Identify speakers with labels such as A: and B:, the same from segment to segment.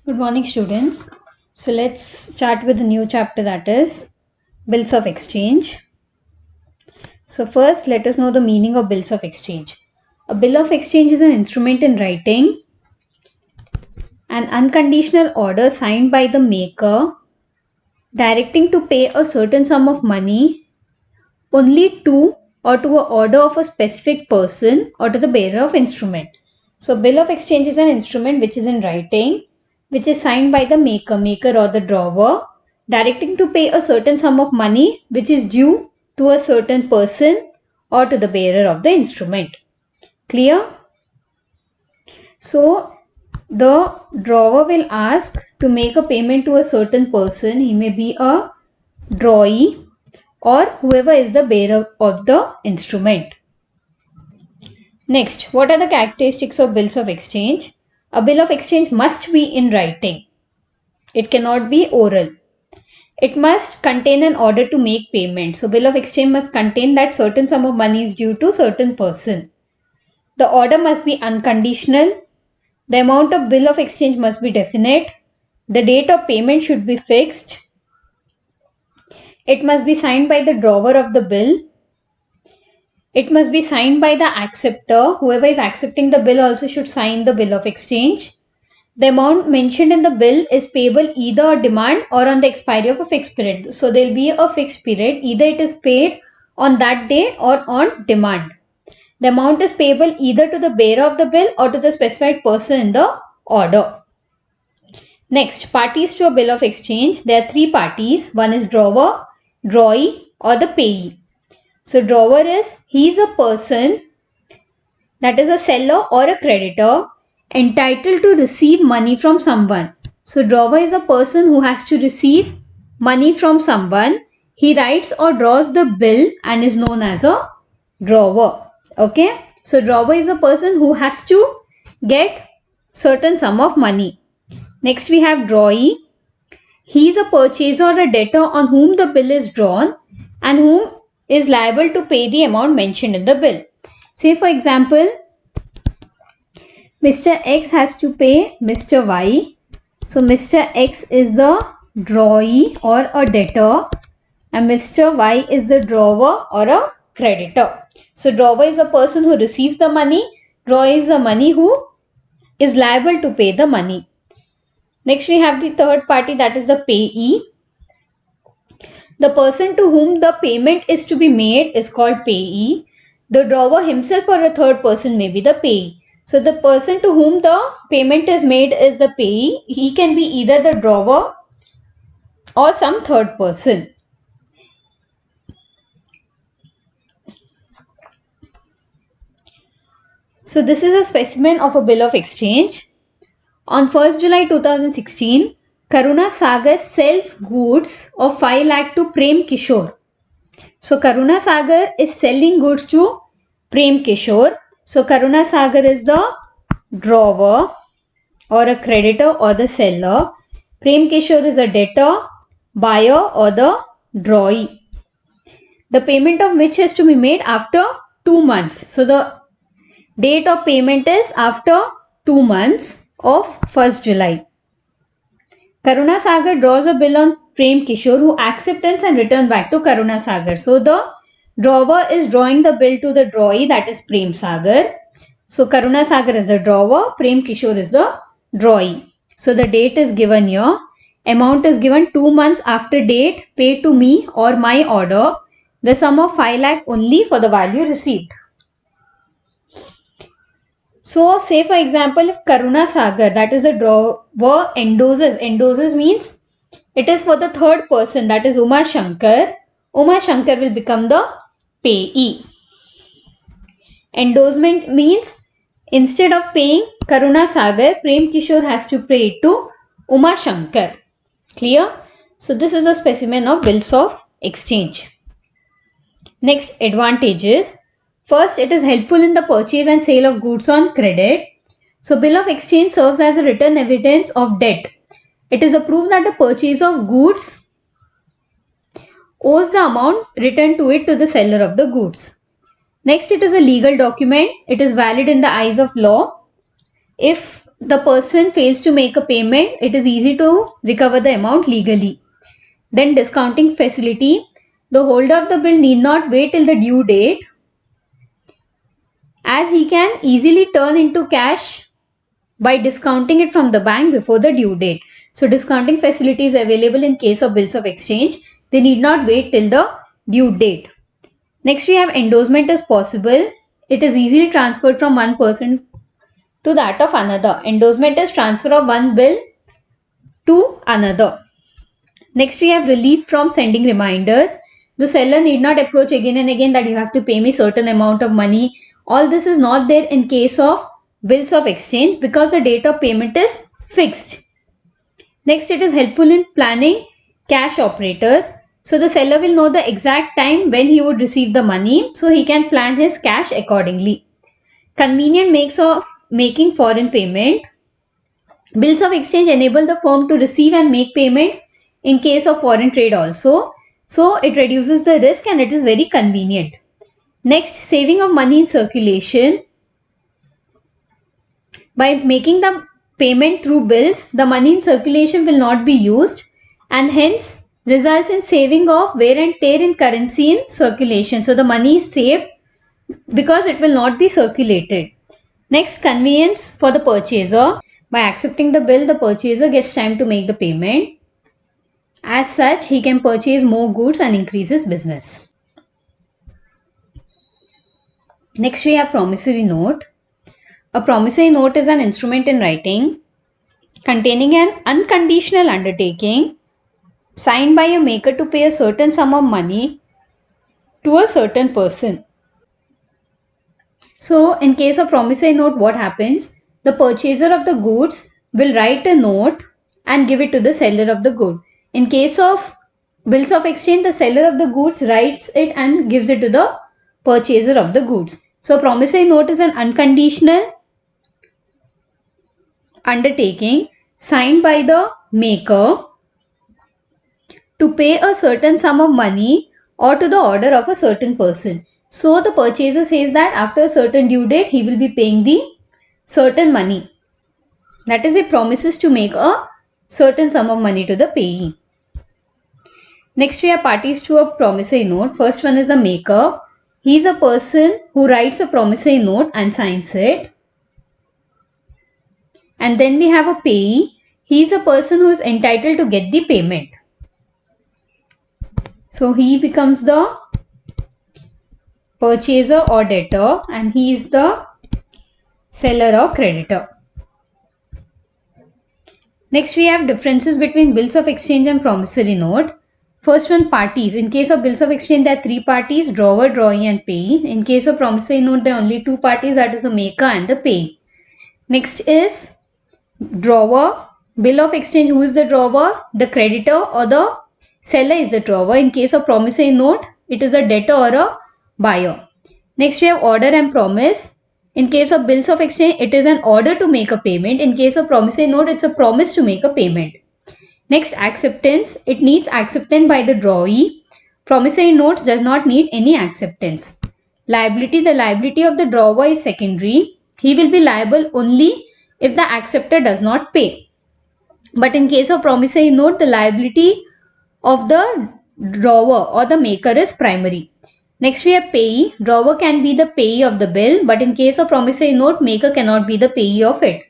A: Good morning, students. So let's start with a new chapter, that is bills of exchange. So first, let us know the meaning of bills of exchange. A bill of exchange is an instrument in writing, an unconditional order signed by the maker directing to pay a certain sum of money only to or to a order of a specific person or to the bearer of instrument. So bill of exchange is an instrument which is in writing, which is signed by the maker or the drawer, directing to pay a certain sum of money which is due to a certain person or to the bearer of the instrument. Clear? So the drawer will ask to make a payment to a certain person. He may be a drawee or whoever is the bearer of the instrument. Next, what are the characteristics of bills of exchange? A bill of exchange must be in writing. It cannot be oral. It must contain an order to make payment. So, bill of exchange must contain that certain sum of money is due to certain person. The order must be unconditional. The amount of bill of exchange must be definite. The date of payment should be fixed. It must be signed by the drawer of the bill. It must be signed by the acceptor. Whoever is accepting the bill also should sign the bill of exchange. The amount mentioned in the bill is payable either on demand or on the expiry of a fixed period. So there will be a fixed period. Either it is paid on that day or on demand. The amount is payable either to the bearer of the bill or to the specified person in the order. Next, parties to a bill of exchange. There are three parties. One is drawer, drawee or the payee. So drawer he is a person, that is a seller or a creditor, entitled to receive money from someone. So drawer is a person who has to receive money from someone. He writes or draws the bill and is known as a drawer. Okay. So drawer is a person who has to get certain sum of money. Next we have drawee. He is a purchaser or a debtor on whom the bill is drawn and whom is liable to pay the amount mentioned in the bill. Say for example, Mr. X has to pay Mr. Y. So Mr. X is the drawee or a debtor and Mr. Y is the drawer or a creditor. So drawer is a person who receives the money. Drawer is the money who is liable to pay the money. Next we have the third party, that is the payee. The person to whom the payment is to be made is called payee. The drawer himself or a third person may be the payee. So the person to whom the payment is made is the payee. He can be either the drawer or some third person. So this is a specimen of a bill of exchange. On 1st July 2016, Karuna Sagar sells goods of 5 lakh to Prem Kishore. So Karuna Sagar is selling goods to Prem Kishore. So Karuna Sagar is the drawer or a creditor or the seller. Prem Kishore is a debtor, buyer or the drawee. The payment of which has to be made after 2 months. So the date of payment is after 2 months of 1st July. Karuna Sagar draws a bill on Prem Kishore, who accepts and return back to Karuna Sagar. So the drawer is drawing the bill to the drawee, that is Prem Sagar. So Karuna Sagar is the drawer, Prem Kishore is the drawee. So the date is given here. Amount is given 2 months after date, paid to me or my order. The sum of 5 lakh only for the value received. So say for example, if Karuna Sagar, that is the drawer, endorses means it is for the third person, that is Uma Shankar. Uma Shankar will become the payee. Endorsement means instead of paying Karuna Sagar, Prem Kishore has to pay it to Uma Shankar. Clear? So this is a specimen of bills of exchange. Next, advantages. First, it is helpful in the purchase and sale of goods on credit. So bill of exchange serves as a written evidence of debt. It is a proof that the purchase of goods owes the amount returned to it to the seller of the goods. Next, it is a legal document. It is valid in the eyes of law. If the person fails to make a payment, it is easy to recover the amount legally. Then discounting facility. The holder of the bill need not wait till the due date, as he can easily turn into cash by discounting it from the bank before the due date. So discounting facility is available in case of bills of exchange. They need not wait till the due date. Next, we have endorsement is possible. It is easily transferred from one person to that of another. Endorsement is transfer of one bill to another. Next, we have relief from sending reminders. The seller need not approach again and again that you have to pay me certain amount of money. All this is not there in case of bills of exchange because the date of payment is fixed. Next, it is helpful in planning cash operators. So the seller will know the exact time when he would receive the money, so he can plan his cash accordingly. Convenient makes of making foreign payment. Bills of exchange enable the firm to receive and make payments in case of foreign trade also. So it reduces the risk and it is very convenient. Next, saving of money in circulation. By making the payment through bills, the money in circulation will not be used and hence results in saving of wear and tear in currency in circulation. So the money is saved because it will not be circulated. Next, convenience for the purchaser. By accepting the bill, the purchaser gets time to make the payment. As such, he can purchase more goods and increase his business. Next, we have promissory note. A promissory note is an instrument in writing containing an unconditional undertaking signed by a maker to pay a certain sum of money to a certain person. So, in case of promissory note, what happens? The purchaser of the goods will write a note and give it to the seller of the good. In case of bills of exchange, the seller of the goods writes it and gives it to the purchaser of the goods. So, promissory note is an unconditional undertaking signed by the maker to pay a certain sum of money or to the order of a certain person. So the purchaser says that after a certain due date, he will be paying the certain money. That is, he promises to make a certain sum of money to the payee. Next, we have parties to a promissory note. First one is the maker. He is a person who writes a promissory note and signs it. And then we have a payee. He is a person who is entitled to get the payment. So he becomes the purchaser or debtor and he is the seller or creditor. Next, we have differences between bills of exchange and promissory note. First one, parties. In case of bills of exchange, there are three parties: drawer, drawee and payee. In case of promissory note, there are only two parties, that is the maker and the payee. Next is drawer. Bill of exchange, who is the drawer? The creditor or the seller is the drawer. In case of promissory note, it is a debtor or a buyer. Next, we have order and promise. In case of bills of exchange, it is an order to make a payment. In case of promissory note, it's a promise to make a payment. Next, acceptance. It needs acceptance by the drawee. Promissory notes does not need any acceptance. Liability. The liability of the drawer is secondary. He will be liable only if the acceptor does not pay. But in case of promissory note, the liability of the drawer or the maker is primary. Next, we have payee. Drawer can be the payee of the bill, but in case of promissory note, maker cannot be the payee of it.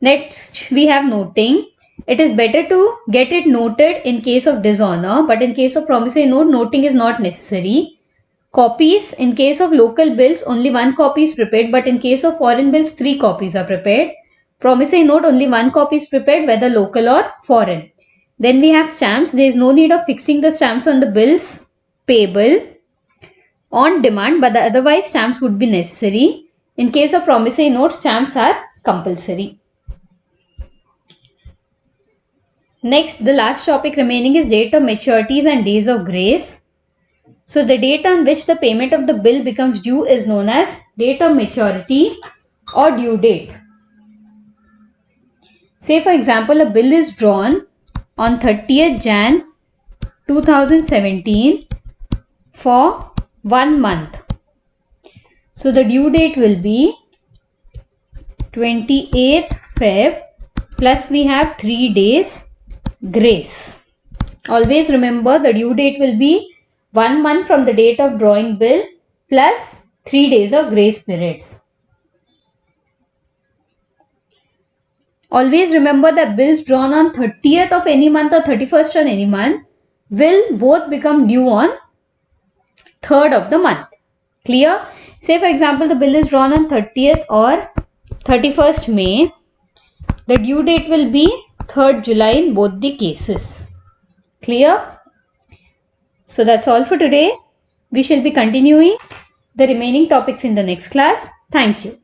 A: Next, we have noting. It is better to get it noted in case of dishonor, but in case of promissory note, noting is not necessary. Copies. In case of local bills, only one copy is prepared, but in case of foreign bills, 3 copies are prepared. Promissory note, only one copy is prepared, whether local or foreign. Then we have stamps. There is no need of fixing the stamps on the bills payable on demand, but otherwise stamps would be necessary. In case of promissory note, stamps are compulsory. Next, the last topic remaining is date of maturities and days of grace. So the date on which the payment of the bill becomes due is known as date of maturity or due date. Say for example, a bill is drawn on 30th Jan 2017 for 1 month. So the due date will be 28th Feb plus we have 3 days grace. Always remember the due date will be 1 month from the date of drawing bill plus 3 days of grace periods. Always remember that bills drawn on 30th of any month or 31st on any month will both become due on 3rd of the month. Clear? Say for example the bill is drawn on 30th or 31st May. The due date will be 3rd July in both the cases. Clear? So that's all for today. We shall be continuing the remaining topics in the next class. Thank you.